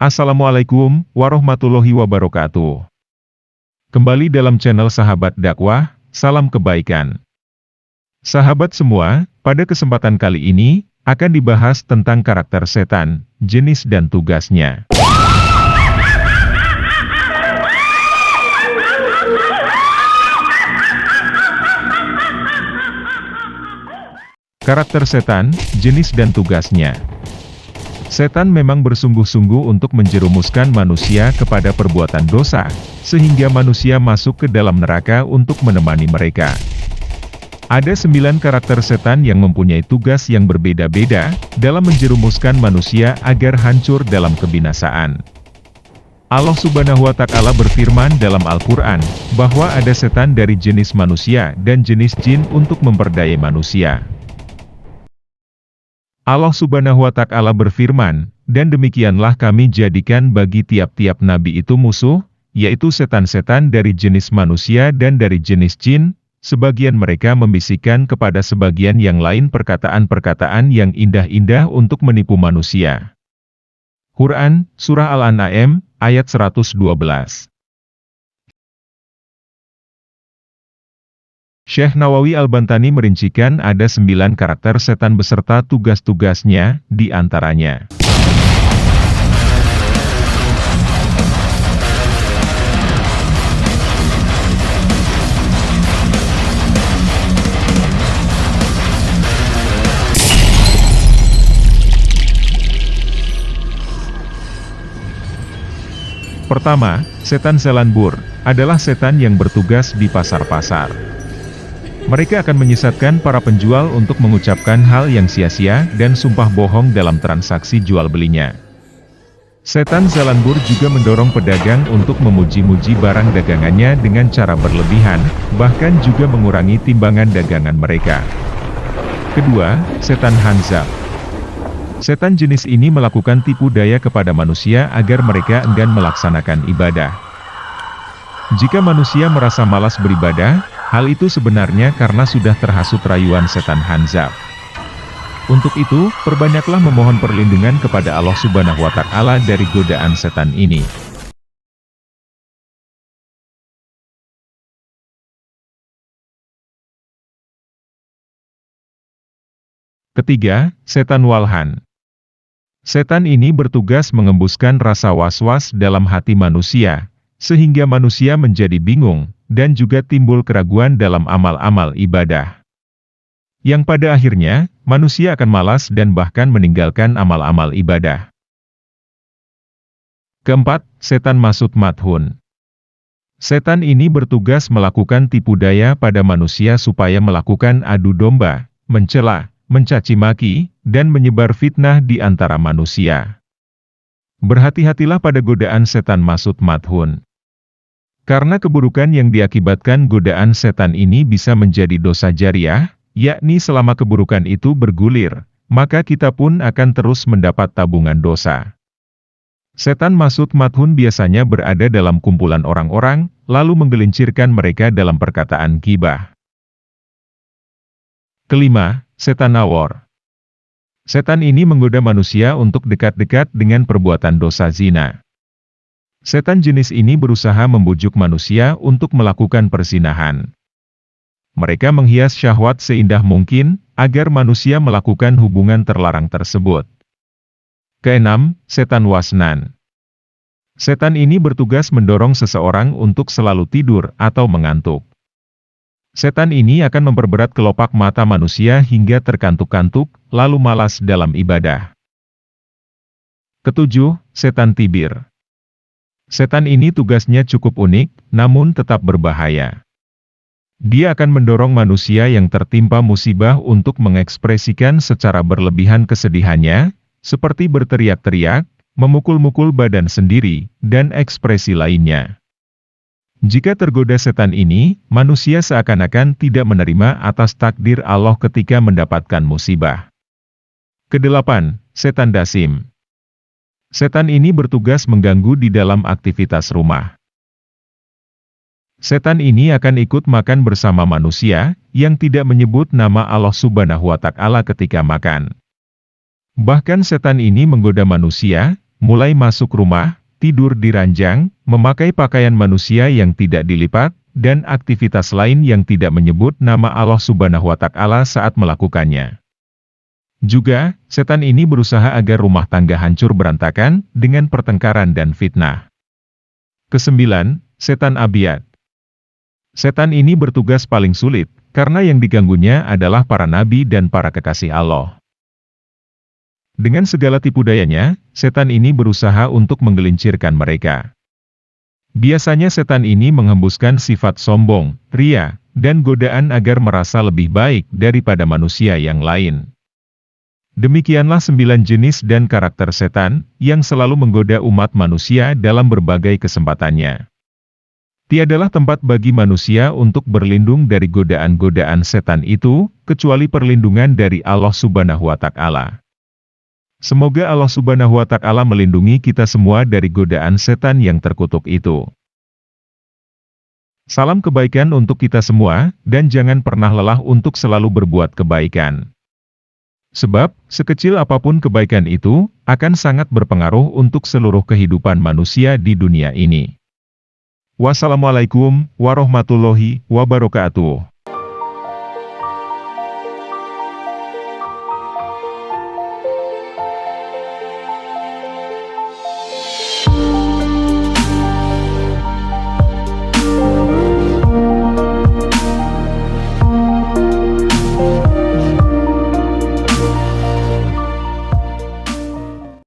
Assalamualaikum warahmatullahi wabarakatuh. Kembali dalam channel Sahabat Dakwah, salam kebaikan. Sahabat semua, pada kesempatan kali ini, akan dibahas tentang karakter setan, jenis dan tugasnya. Karakter setan, jenis dan tugasnya. Setan memang bersungguh-sungguh untuk menjerumuskan manusia kepada perbuatan dosa, sehingga manusia masuk ke dalam neraka untuk menemani mereka. Ada 9 karakter setan yang mempunyai tugas yang berbeda-beda, dalam menjerumuskan manusia agar hancur dalam kebinasaan. Allah Subhanahu wa Ta'ala berfirman dalam Al-Quran, bahwa ada setan dari jenis manusia dan jenis jin untuk memperdayai manusia. Allah Subhanahu wa Ta'ala berfirman, dan demikianlah kami jadikan bagi tiap-tiap nabi itu musuh, yaitu setan-setan dari jenis manusia dan dari jenis jin, sebagian mereka membisikkan kepada sebagian yang lain perkataan-perkataan yang indah-indah untuk menipu manusia. Quran, Surah Al-An'am, ayat 112. Syekh Nawawi Al-Bantani merincikan ada 9 karakter setan beserta tugas-tugasnya, di antaranya. Pertama, setan Zelanbur, adalah setan yang bertugas di pasar-pasar. Mereka akan menyesatkan para penjual untuk mengucapkan hal yang sia-sia dan sumpah bohong dalam transaksi jual belinya. Setan Zelanbur juga mendorong pedagang untuk memuji-muji barang dagangannya dengan cara berlebihan, bahkan juga mengurangi timbangan dagangan mereka. Kedua, setan Hanzab. Setan jenis ini melakukan tipu daya kepada manusia agar mereka enggan melaksanakan ibadah. Jika manusia merasa malas beribadah, hal itu sebenarnya karena sudah terhasut rayuan setan Hanzab. Untuk itu, perbanyaklah memohon perlindungan kepada Allah Subhanahu wa Ta'ala dari godaan setan ini. Ketiga, setan Walhan. Setan ini bertugas mengembuskan rasa was-was dalam hati manusia, sehingga manusia menjadi bingung, dan juga timbul keraguan dalam amal-amal ibadah. Yang pada akhirnya, manusia akan malas dan bahkan meninggalkan amal-amal ibadah. Keempat, setan Masut Madhun. Setan ini bertugas melakukan tipu daya pada manusia supaya melakukan adu domba, mencela, mencaci maki, dan menyebar fitnah di antara manusia. Berhati-hatilah pada godaan setan Masut Madhun. Karena keburukan yang diakibatkan godaan setan ini bisa menjadi dosa jariah, yakni selama keburukan itu bergulir, maka kita pun akan terus mendapat tabungan dosa. Setan Masut Madhun biasanya berada dalam kumpulan orang-orang, lalu menggelincirkan mereka dalam perkataan gibah. Kelima, setan Nawor. Setan ini menggoda manusia untuk dekat-dekat dengan perbuatan dosa zina. Setan jenis ini berusaha membujuk manusia untuk melakukan perzinahan. Mereka menghias syahwat seindah mungkin, agar manusia melakukan hubungan terlarang tersebut. Keenam, setan Wasnan. Setan ini bertugas mendorong seseorang untuk selalu tidur atau mengantuk. Setan ini akan memperberat kelopak mata manusia hingga terkantuk-kantuk, lalu malas dalam ibadah. Ketujuh, setan Tibir. Setan ini tugasnya cukup unik, namun tetap berbahaya. Dia akan mendorong manusia yang tertimpa musibah untuk mengekspresikan secara berlebihan kesedihannya, seperti berteriak-teriak, memukul-mukul badan sendiri, dan ekspresi lainnya. Jika tergoda setan ini, manusia seakan-akan tidak menerima atas takdir Allah ketika mendapatkan musibah. Kedelapan, setan Dasim. Setan ini bertugas mengganggu di dalam aktivitas rumah. Setan ini akan ikut makan bersama manusia, yang tidak menyebut nama Allah Subhanahu wa Ta'ala ketika makan. Bahkan setan ini menggoda manusia, mulai masuk rumah, tidur di ranjang, memakai pakaian manusia yang tidak dilipat, dan aktivitas lain yang tidak menyebut nama Allah Subhanahu wa Ta'ala saat melakukannya. Juga, setan ini berusaha agar rumah tangga hancur berantakan dengan pertengkaran dan fitnah. Kesembilan, setan abyad. Setan ini bertugas paling sulit, karena yang diganggunya adalah para nabi dan para kekasih Allah. Dengan segala tipu dayanya, setan ini berusaha untuk menggelincirkan mereka. Biasanya setan ini menghembuskan sifat sombong, ria, dan godaan agar merasa lebih baik daripada manusia yang lain. Demikianlah 9 jenis dan karakter setan, yang selalu menggoda umat manusia dalam berbagai kesempatannya. Tiadalah tempat bagi manusia untuk berlindung dari godaan-godaan setan itu, kecuali perlindungan dari Allah Subhanahu wa Ta'ala. Semoga Allah Subhanahu wa Ta'ala melindungi kita semua dari godaan setan yang terkutuk itu. Salam kebaikan untuk kita semua, dan jangan pernah lelah untuk selalu berbuat kebaikan. Sebab, sekecil apapun kebaikan itu, akan sangat berpengaruh untuk seluruh kehidupan manusia di dunia ini. Wassalamualaikum warahmatullahi wabarakatuh.